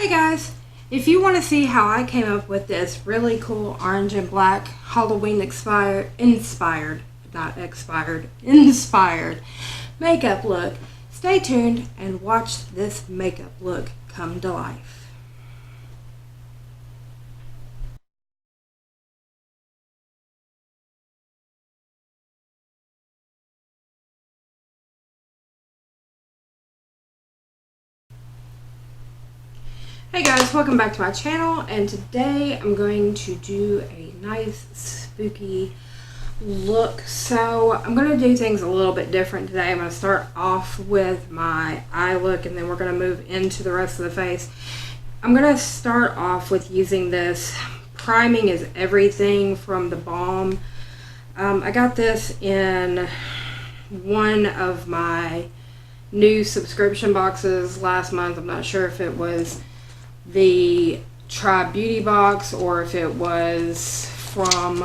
Hey guys, if you want to see how I came up with this really cool orange and black Halloween inspired makeup look, stay tuned and watch this makeup look come to life. Hey guys, welcome back to my channel, and today I'm going to do a nice spooky look. So I'm going to do things a little bit different today. I'm going to start off with my eye look, and then we're going to move into the rest of the face. I'm going to start off with using this Priming is Everything from the Balm. I got this in one of my new subscription boxes last month. I'm not sure if it was the Try Beauty box or if it was from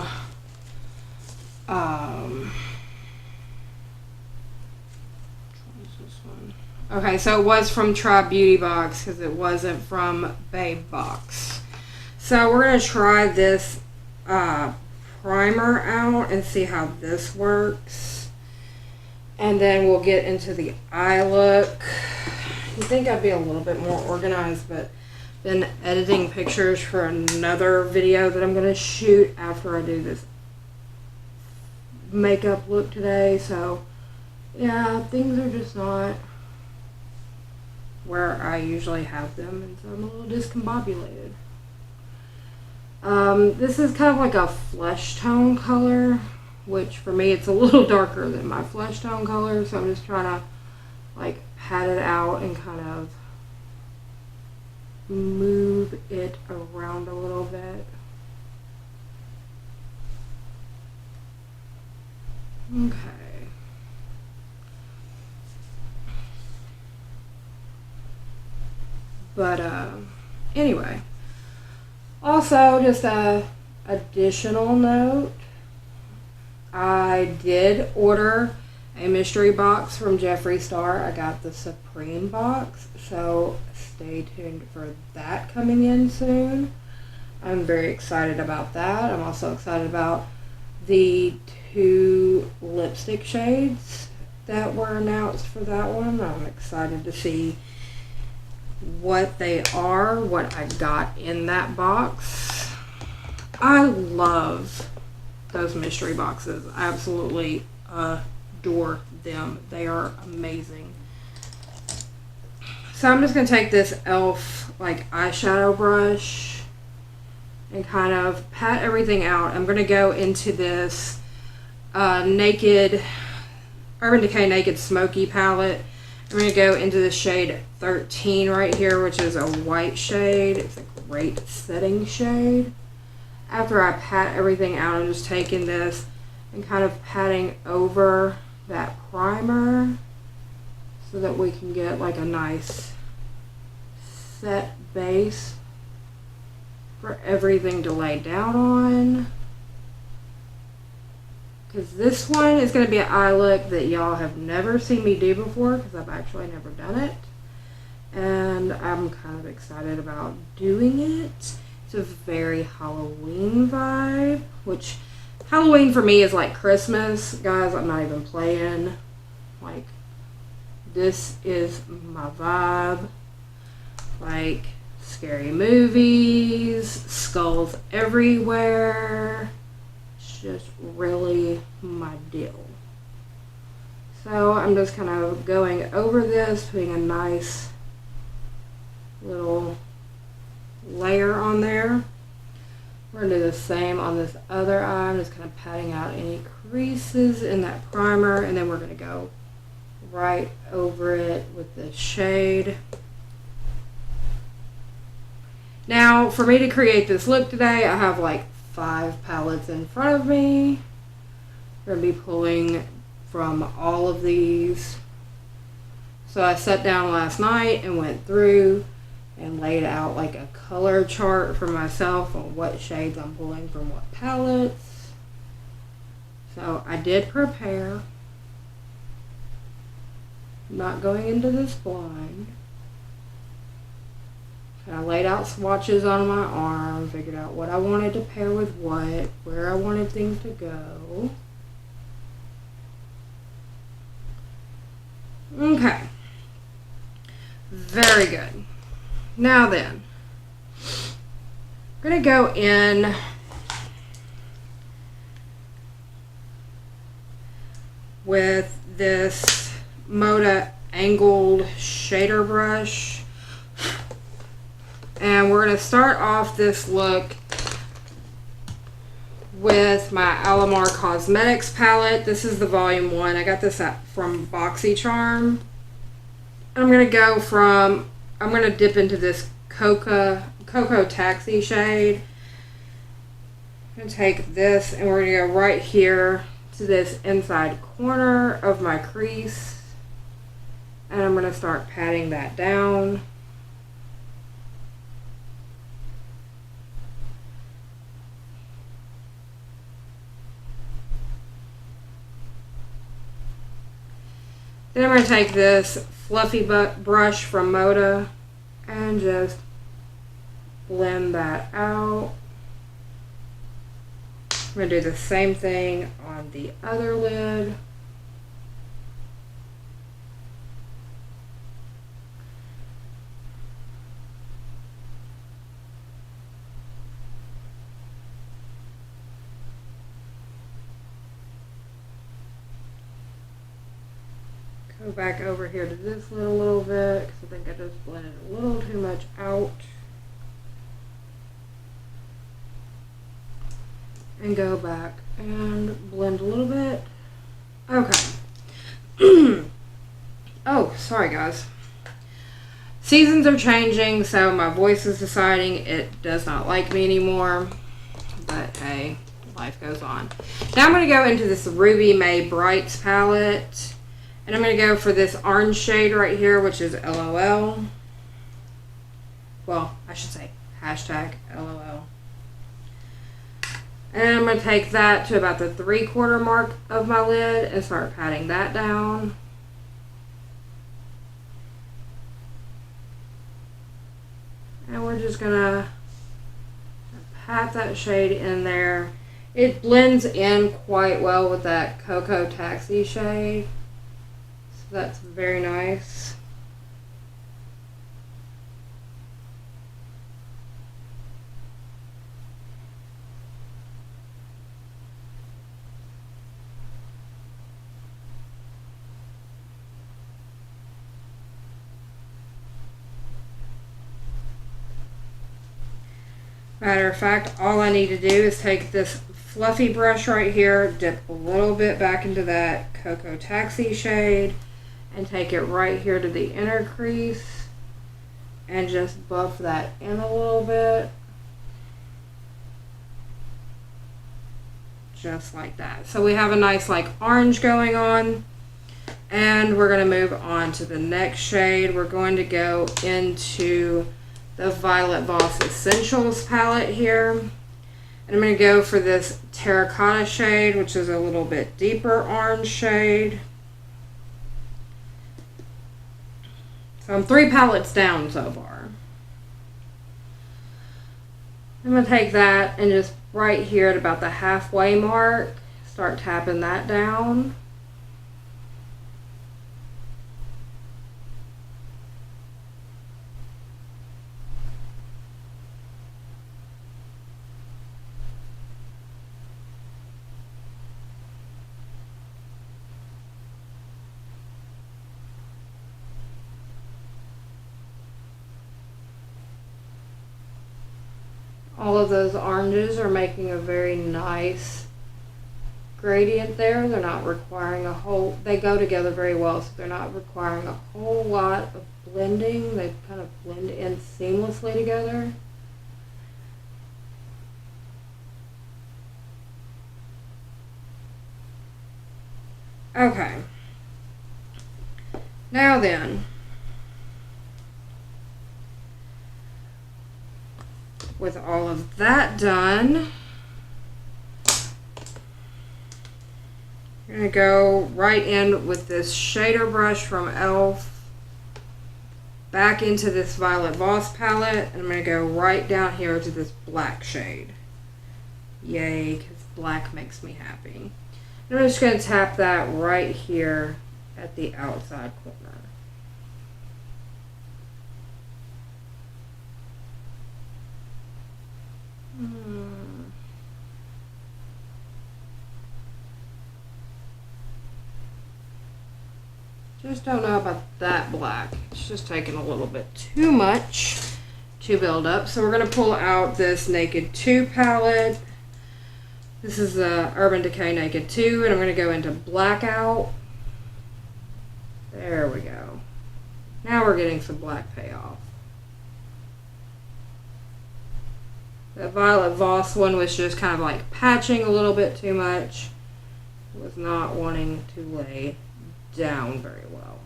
okay, so it was from Try Beauty box because it wasn't from Babe box. So we're going to try this primer out and see how this works, and then we'll get into the eye look. You think I'd be a little bit more organized, but been editing pictures for another video that I'm going to shoot after I do this makeup look today. So yeah, things are just not where I usually have them, and so I'm a little discombobulated. This is kind of like a flesh tone color, which for me it's a little darker than my flesh tone color, so I'm just trying to like pat it out and kind of move it around a little bit. Okay. But anyway, also just a additional note, I did order a mystery box from Jeffree Star. I got the Supreme box, so stay tuned for that coming in soon. I'm very excited about that. I'm also excited about the 2 lipstick shades that were announced for that one. I'm excited to see what they are, what I got in that box. I love those mystery boxes. I absolutely adore them. They are amazing. So I'm just going to take this e.l.f. like eyeshadow brush and kind of pat everything out. I'm going to go into this Urban Decay Naked Smoky palette. I'm going to go into the shade 13 right here, which is a white shade. It's a great setting shade. After I pat everything out, I'm just taking this and kind of patting over that primer so that we can get like a nice set base for everything to lay down on. Because this one is going to be an eye look that y'all have never seen me do before, because I've actually never done it. And I'm kind of excited about doing it. It's a very Halloween vibe, which Halloween for me is like Christmas. Guys, I'm not even playing. Like, this is my vibe. Like, scary movies, skulls everywhere. Just really my deal. So I'm just kind of going over this, putting a nice little layer on there. We're going to do the same on this other eye. I'm just kind of patting out any creases in that primer, and then we're going to go right over it with this shade. Now, for me to create this look today, I have like 5 palettes in front of me. We're going to be pulling from all of these. So I sat down last night and went through and laid out like a color chart for myself on what shades I'm pulling from what palettes. So I did prepare. I'm not going into this blind. And I laid out swatches on my arm, figured out what I wanted to pair with what, where I wanted things to go. Okay. Very good. Now then, I'm going to go in with this Moda angled shader brush. And we're going to start off this look with my Alamar Cosmetics palette. This is the volume 1. I got this from BoxyCharm. I'm going to dip into this Cocoa Taxi shade. I'm going to take this and we're going to go right here to this inside corner of my crease. And I'm going to start patting that down. Then I'm going to take this fluffy brush from Moda and just blend that out. I'm going to do the same thing on the other lid. Go back over here to this lid a little bit because I think I just blended a little too much out. And go back and blend a little bit. Okay. Oh, sorry guys. Seasons are changing, so my voice is deciding it does not like me anymore. But hey, life goes on. Now I'm going to go into this Ruby May Brights palette. And I'm going to go for this orange shade right here, which is LOL. Well, I should say hashtag LOL. And I'm going to take that to about the 3/4 mark of my lid and start patting that down. And we're just going to pat that shade in there. It blends in quite well with that Cocoa Taxi shade. So that's very nice. Matter of fact, all I need to do is take this fluffy brush right here, dip a little bit back into that Cocoa Taxi shade, and take it right here to the inner crease and just buff that in a little bit. Just like that. So we have a nice like orange going on. And we're going to move on to the next shade. We're going to go into the Violet Voss Essentials palette here. And I'm going to go for this terracotta shade, which is a little bit deeper orange shade. So I'm 3 palettes down so far. I'm going to take that and just right here at about the halfway mark, start tapping that down. All of those oranges are making a very nice gradient there. They're not requiring a whole, they go together very well, so they're not requiring a whole lot of blending. They kind of blend in seamlessly together. Okay. Now then, with all of that done, I'm going to go right in with this shader brush from e.l.f. back into this Violet Voss palette, and I'm going to go right down here to this black shade. Yay, because black makes me happy. And I'm just going to tap that right here at the outside corner. Just don't know about that black. It's just taking a little bit too much to build up. So we're going to pull out this Naked 2 palette. This is the Urban Decay Naked 2, and I'm going to go into Blackout. There we go. Now we're getting some black payoff. The Violet Voss one was just kind of like patching a little bit too much. Was not wanting to lay down very well.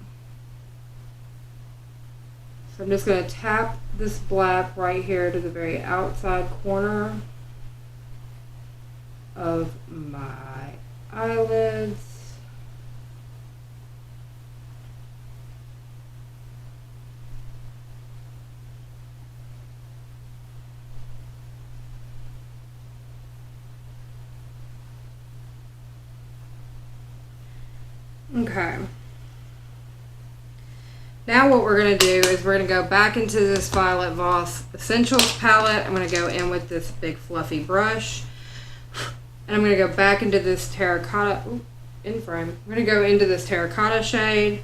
So I'm just going to tap this black right here to the very outside corner of my eyelids. Okay. Now what we're going to do is we're going to go back into this Violet Voss Essentials palette. I'm going to go in with this big fluffy brush. And I'm going to go back into this terracotta, in frame. I'm going to go into this terracotta shade.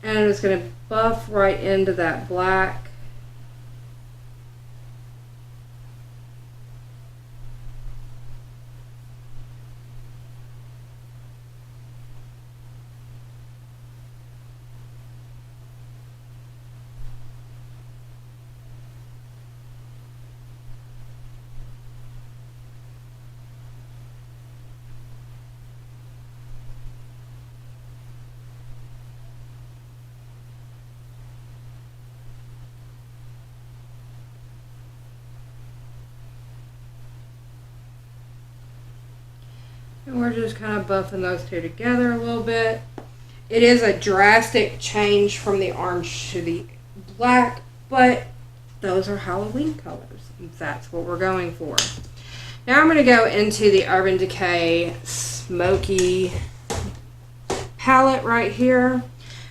And I'm just going to buff right into that black. And we're just kind of buffing those two together a little bit. It is a drastic change from the orange to the black, but those are Halloween colors. And that's what we're going for. Now I'm going to go into the Urban Decay Smoky palette right here.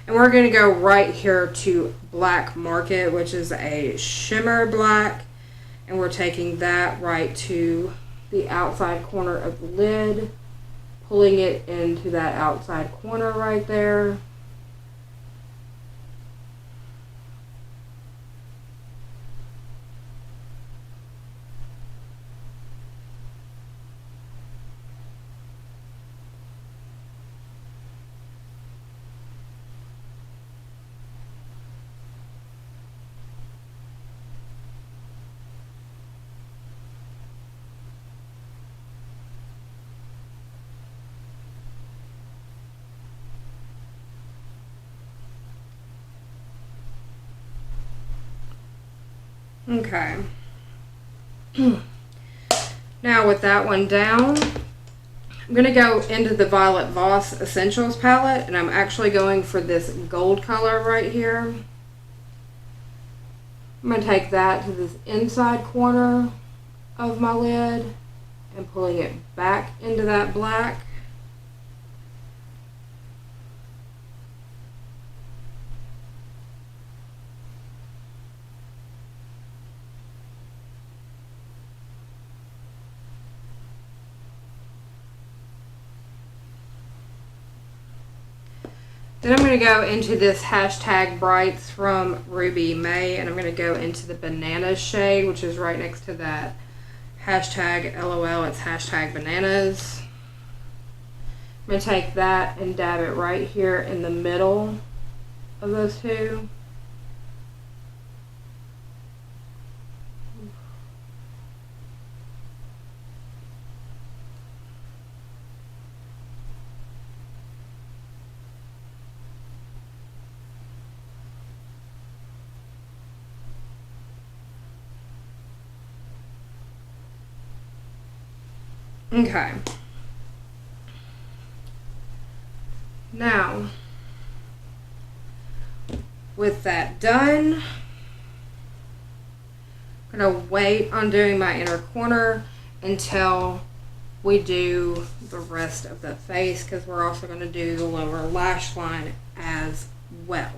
And we're going to go right here to Black Market, which is a shimmer black. And we're taking that right to the outside corner of the lid, pulling it into that outside corner right there. Okay. Now with that one down, I'm going to go into the Violet Voss Essentials palette, and I'm actually going for this gold color right here. I'm going to take that to this inside corner of my lid and pulling it back into that black. Then I'm going to go into this hashtag Brights from Ruby May, and I'm going to go into the Bananas shade, which is right next to that hashtag LOL. It's hashtag Bananas. I'm going to take that and dab it right here in the middle of those two. Okay. Now, with that done, I'm going to wait on doing my inner corner until we do the rest of the face, because we're also going to do the lower lash line as well.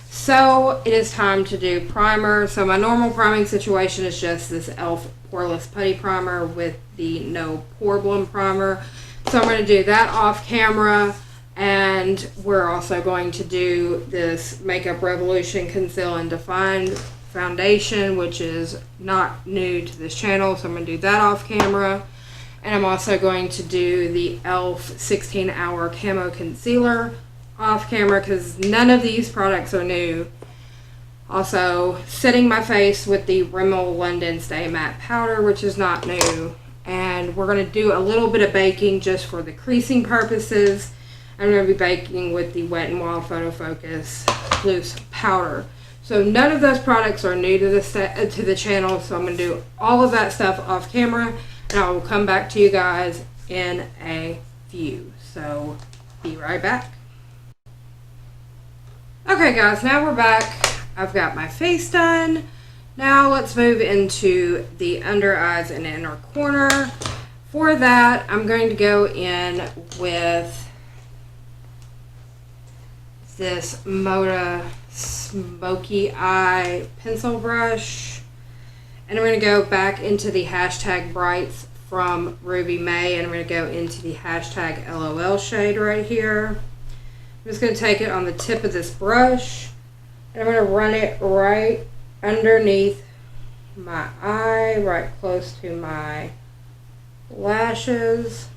So it is time to do primer. So my normal priming situation is just this e.l.f. Poreless Putty Primer with the No Problem Primer. So I'm going to do that off camera, and we're also going to do this Makeup Revolution Conceal and Define foundation, which is not new to this channel, so I'm going to do that off camera. And I'm also going to do the e.l.f. 16 Hour Camo Concealer off camera, because none of these products are new. Also, setting my face with the Rimmel London Stay Matte Powder, which is not new. And we're going to do a little bit of baking just for the creasing purposes. I'm going to be baking with the Wet n Wild Photo Focus Loose Powder. So none of those products are new to the channel, so I'm going to do all of that stuff off camera, and I will come back to you guys in a few. So be right back. Okay guys, now we're back. I've got my face done. Now let's move into the under eyes and inner corner. For that, I'm going to go in with this Moda Smoky Eye pencil brush. And I'm going to go back into the hashtag Brights from Ruby May, and I'm going to go into the hashtag LOL shade right here. I'm just going to take it on the tip of this brush, and I'm going to run it right underneath my eye, right close to my lashes.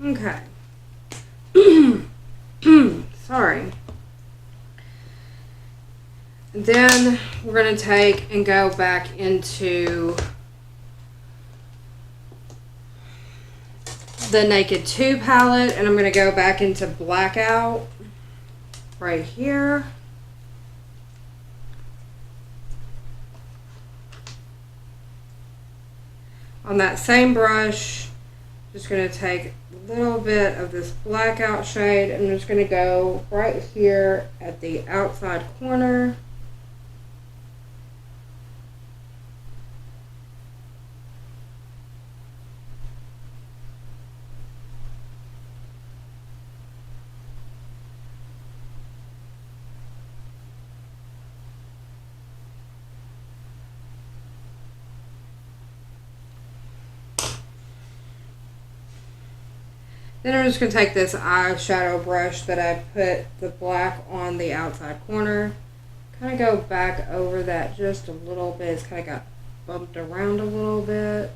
Okay. Sorry. Then we're going to take and go back into the Naked 2 palette, and I'm going to go back into Blackout right here. On that same brush, just going to take a little bit of this Blackout shade, and I'm just going to go right here at the outside corner. Then I'm just going to take this eyeshadow brush that I put the black on the outside corner, kind of go back over that just a little bit. It's kind of got bumped around a little bit.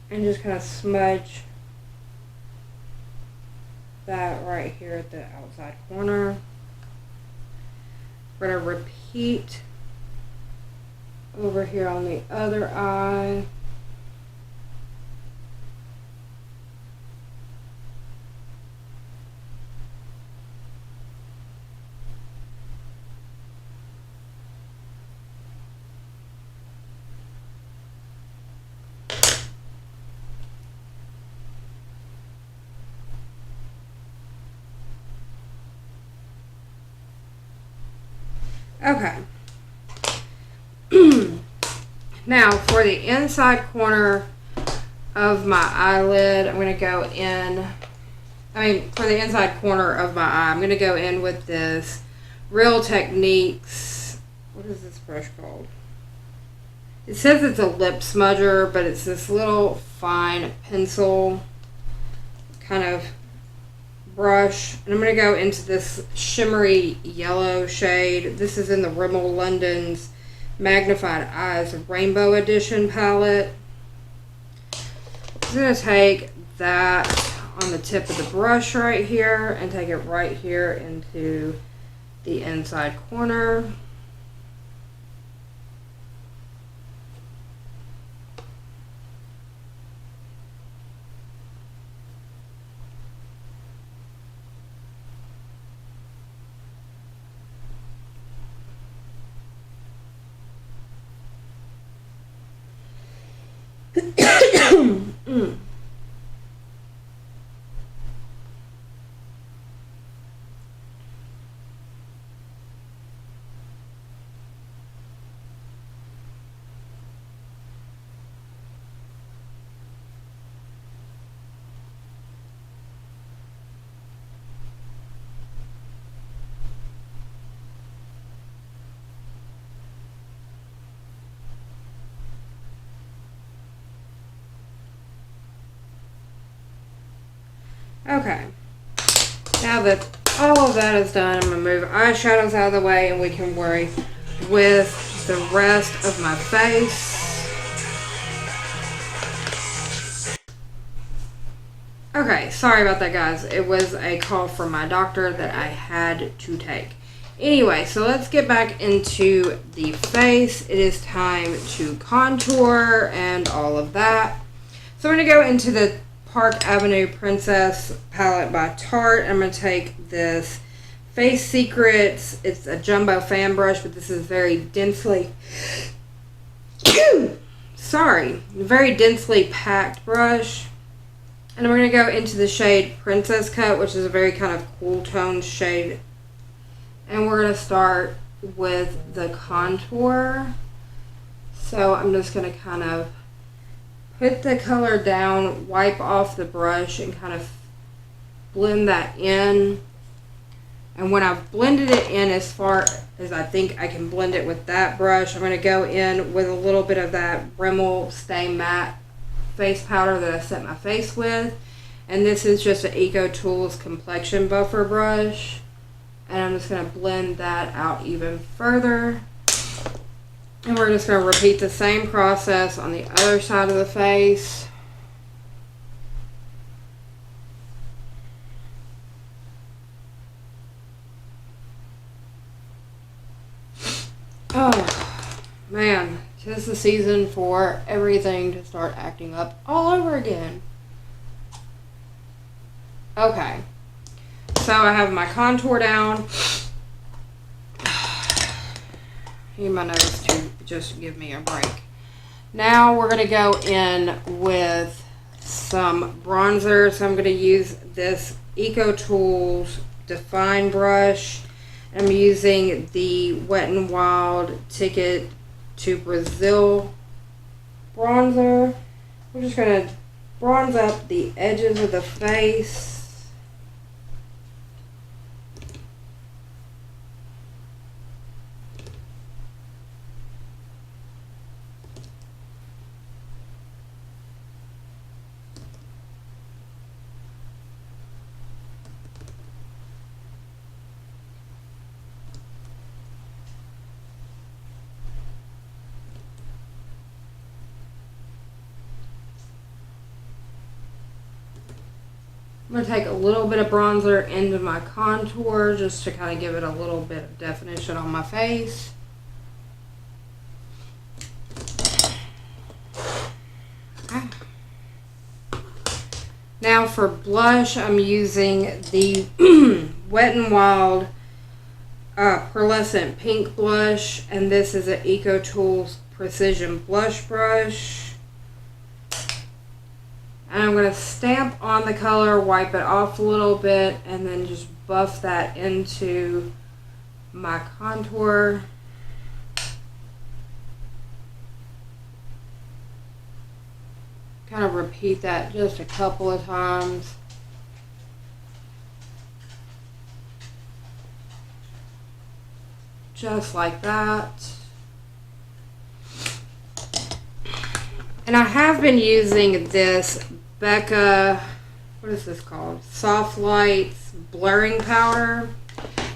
And just kind of smudge that right here at the outside corner. We're going to repeat over here on the other eye. Okay. Now for the inside corner of my eyelid, I'm going to go in, for the inside corner of my eye, I'm going to go in with this Real Techniques, what is this brush called? It says it's a lip smudger, but it's this little fine pencil kind of brush. And I'm going to go into this shimmery yellow shade. This is in the Rimmel London's Magnified Eyes Rainbow Edition palette. I'm going to take that on the tip of the brush right here and take it right here into the inside corner. Okay, now that all of that is done, I'm going to move eyeshadows out of the way and we can worry with the rest of my face. Okay, sorry about that, guys. It was a call from my doctor that I had to take. Anyway, so let's get back into the face. It is time to contour and all of that. So I'm going to go into the Park Avenue Princess palette by Tarte. I'm going to take this Face Secrets. It's a jumbo fan brush, but this is very densely, very densely packed brush. And I'm going to go into the shade Princess Cut, which is a very kind of cool toned shade. And we're going to start with the contour. So I'm just going to kind of put the color down, wipe off the brush, and kind of blend that in. And when I've blended it in as far as I think I can blend it with that brush, I'm going to go in with a little bit of that Rimmel Stay Matte face powder that I set my face with. And this is just an Eco Tools complexion buffer brush. And I'm just going to blend that out even further. And we're just going to repeat the same process on the other side of the face. Oh, man. 'Tis the season for everything to start acting up all over again. Okay. So I have my contour down. Need my nose to just give me a break. Now we're going to go in with some bronzer. So I'm going to use this Eco Tools Define brush. I'm using the Wet n Wild Ticket to Brazil bronzer. We're just going to bronze up the edges of the face. I'm going to take a little bit of bronzer into my contour just to kind of give it a little bit of definition on my face. Okay. Now for blush, I'm using the Wet n Wild Pearlescent Pink blush, and this is an Eco Tools Precision Blush Brush. And I'm going to stamp on the color, wipe it off a little bit, and then just buff that into my contour. Kind of repeat that just a couple of times. Just like that. And I have been using this Becca, what is this called? Soft Lights Blurring Powder.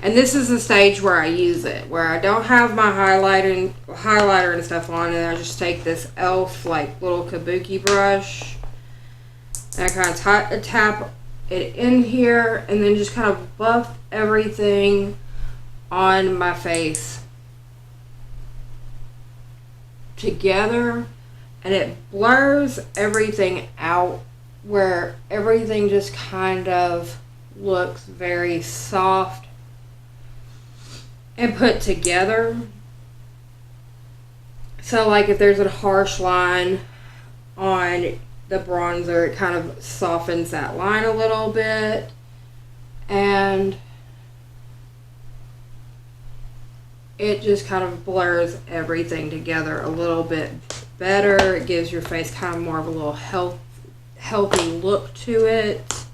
And this is the stage where I use it, where I don't have my highlighter and stuff on, and I just take this e.l.f. like little kabuki brush, and I kind of tap it in here, and then just kind of buff everything on my face together, and it blurs everything out where everything just kind of looks very soft and put together. So like if there's a harsh line on the bronzer, it kind of softens that line a little bit, and it just kind of blurs everything together a little bit better. It gives your face kind of more of a little healthy look to it.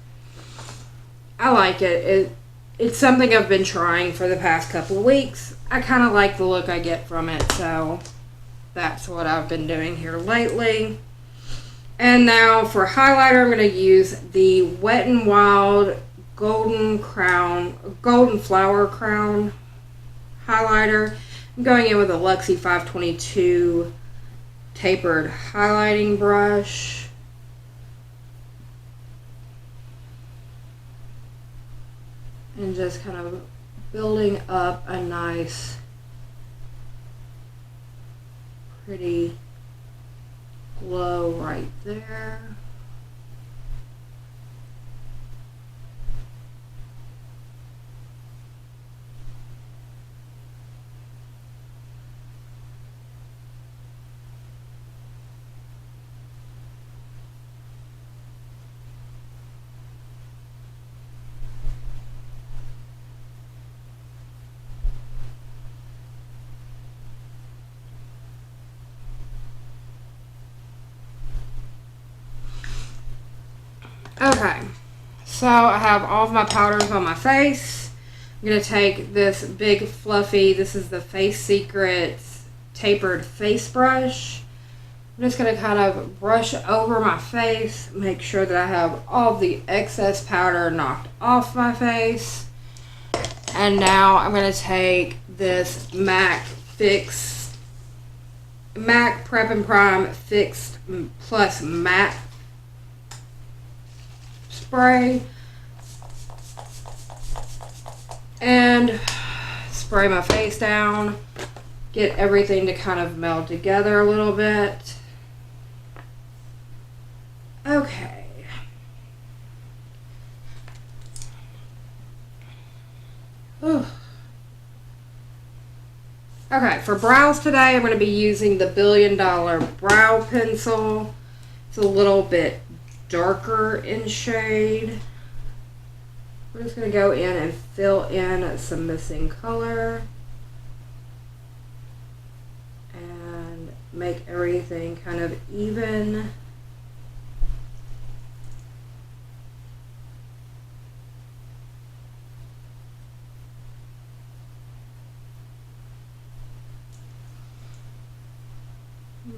I like it. It's something I've been trying for the past couple of weeks. I kind of like the look I get from it, so that's what I've been doing here lately. And now for highlighter, I'm going to use the Wet n Wild Golden Flower Crown highlighter. I'm going in with a Luxie 522 tapered highlighting brush. And just kind of building up a nice, pretty glow right there. Okay, so I have all of my powders on my face. I'm going to take this big fluffy, this is the Face Secrets tapered face brush. I'm just going to kind of brush over my face, make sure that I have all the excess powder knocked off my face. And now I'm going to take this MAC Prep and Prime Fixed Plus Matte spray and spray my face down, get everything to kind of meld together a little bit. Okay. Whew. Okay, for brows today, I'm going to be using the $1 Billion Brow Pencil. It's a little bit darker in shade. We're just going to go in and fill in some missing color and make everything kind of even.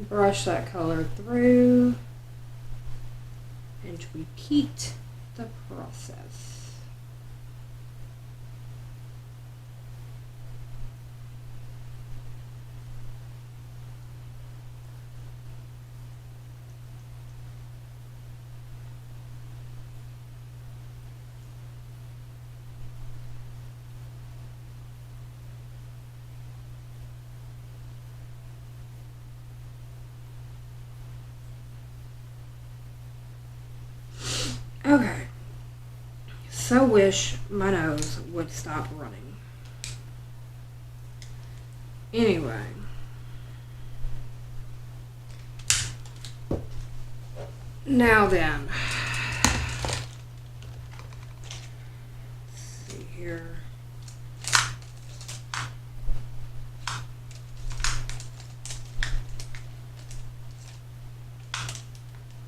Brush that color through and repeat the process. Okay, so wish my nose would stop running. Anyway, now then, let's see here.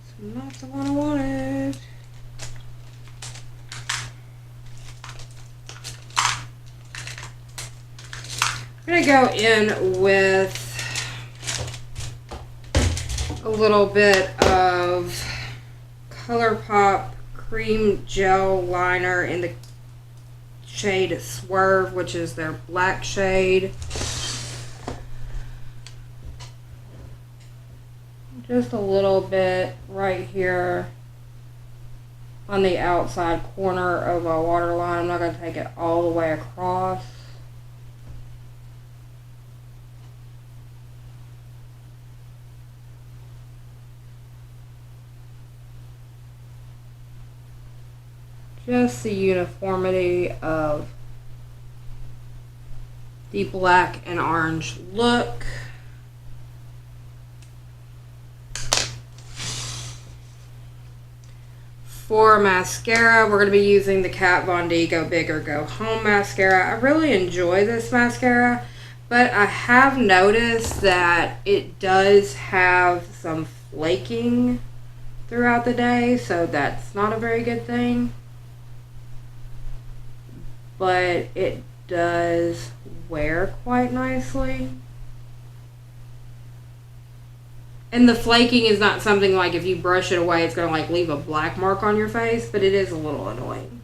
It's not the one I wanted. I'm going to go in with a little bit of ColourPop cream gel liner in the shade Swerve, which is their black shade. Just a little bit right here on the outside corner of our waterline. I'm not going to take it all the way across. Just the uniformity of the black and orange look. For mascara, we're going to be using the Kat Von D Go Big or Go Home mascara. I really enjoy this mascara, but I have noticed that it does have some flaking throughout the day, so that's not a very good thing. But it does wear quite nicely. And the flaking is not something like if you brush it away, it's going to like leave a black mark on your face, but it is a little annoying.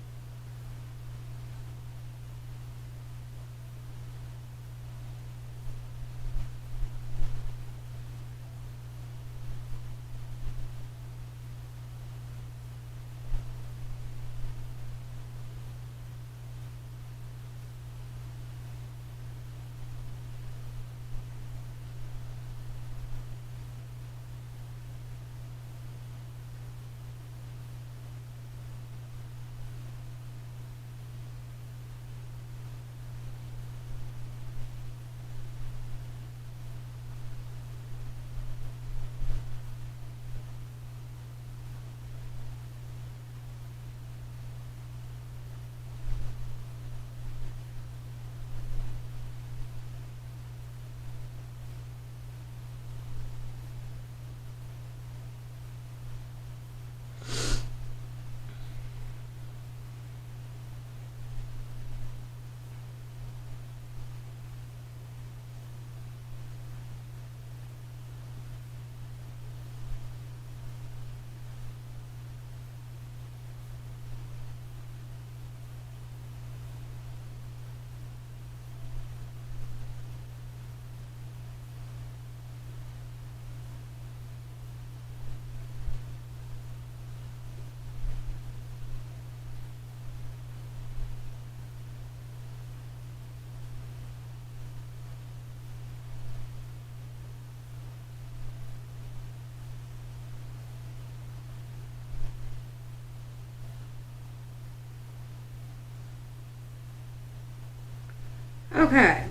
Okay.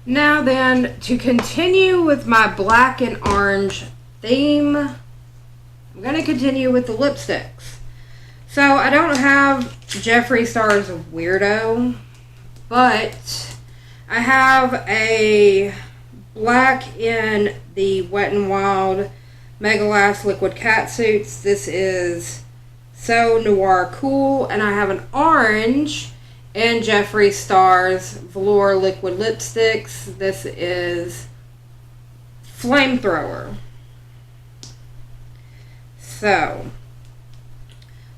Now then, to continue with my black and orange theme, I'm going to continue with the lipsticks. So I don't have Jeffree Star's Weirdo, but I have a black in the Wet n Wild Mega Last Liquid Catsuits. This is So Noir Cool, and I have an orange and Jeffree Star's Velour Liquid Lipsticks. This is Flamethrower. So,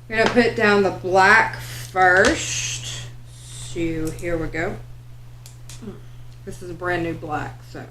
I'm going to put down the black first. So, here we go. This is a brand new black, so.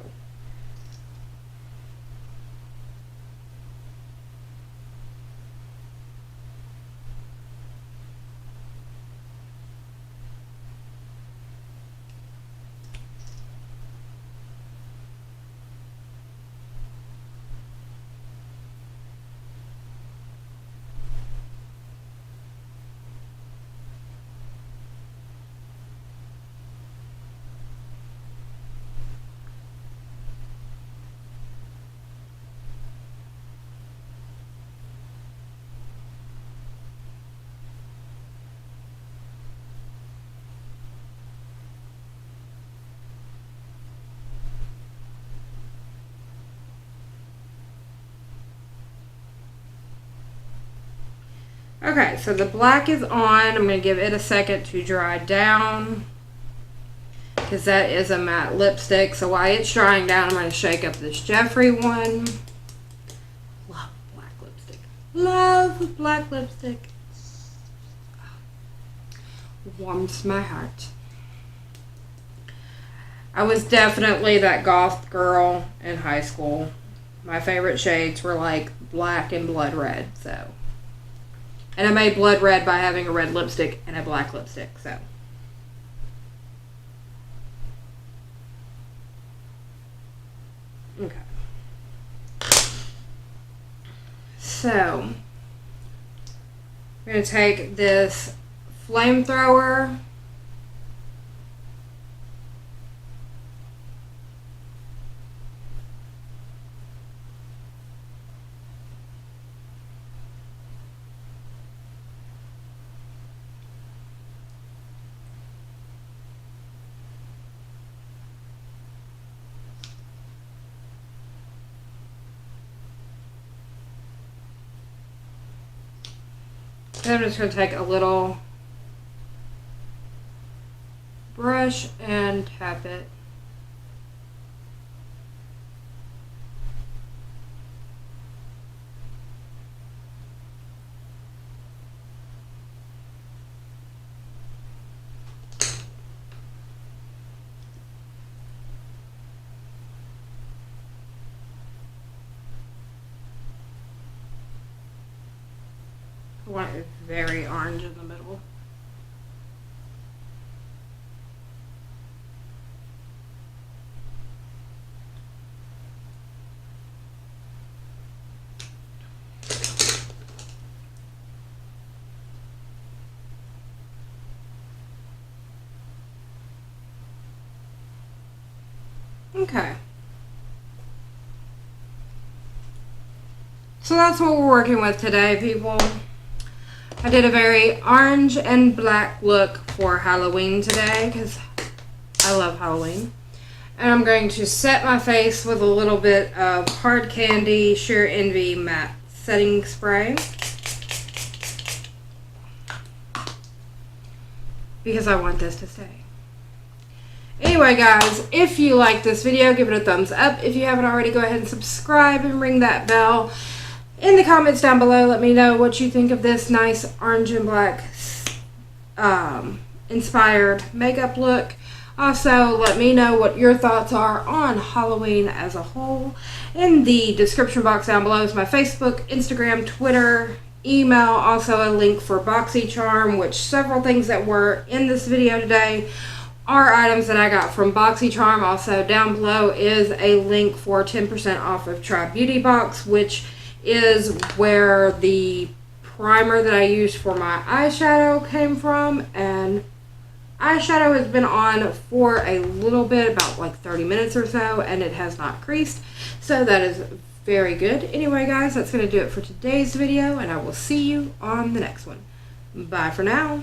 Okay, so the black is on. I'm going to give it a second to dry down because that is a matte lipstick. So while it's drying down, I'm going to shake up this Jeffree one. love black lipstick. Warms my heart. I was definitely that goth girl in high school. My favorite shades were like black and blood red, so. And I made blood red by having a red lipstick and a black lipstick, so. Okay. So, I'm going to take this flamethrower. Then I'm just going to take a little brush and tap it. I want it very orange in the middle. Okay. So that's what we're working with today, people. I did a very orange and black look for Halloween today because I love Halloween. And I'm going to set my face with a little bit of Hard Candy Sheer Envy Matte Setting Spray. Because I want this to stay. Anyway, guys, if you like this video, give it a thumbs up. If you haven't already, go ahead and subscribe and ring that bell. In the comments down below, let me know what you think of this nice orange and black inspired makeup look. Also, let me know what your thoughts are on Halloween as a whole. In the description box down below is my Facebook, Instagram, Twitter, email, also a link for BoxyCharm, which several things that were in this video today are items that I got from BoxyCharm. Also, down below is a link for 10% off of Try Beauty Box, which is where the primer that I used for my eyeshadow came from. And eyeshadow has been on for a little bit, about like 30 minutes or so, and it has not creased. So that is very good. Anyway, guys, that's going to do it for today's video, and I will see you on the next one. Bye for now.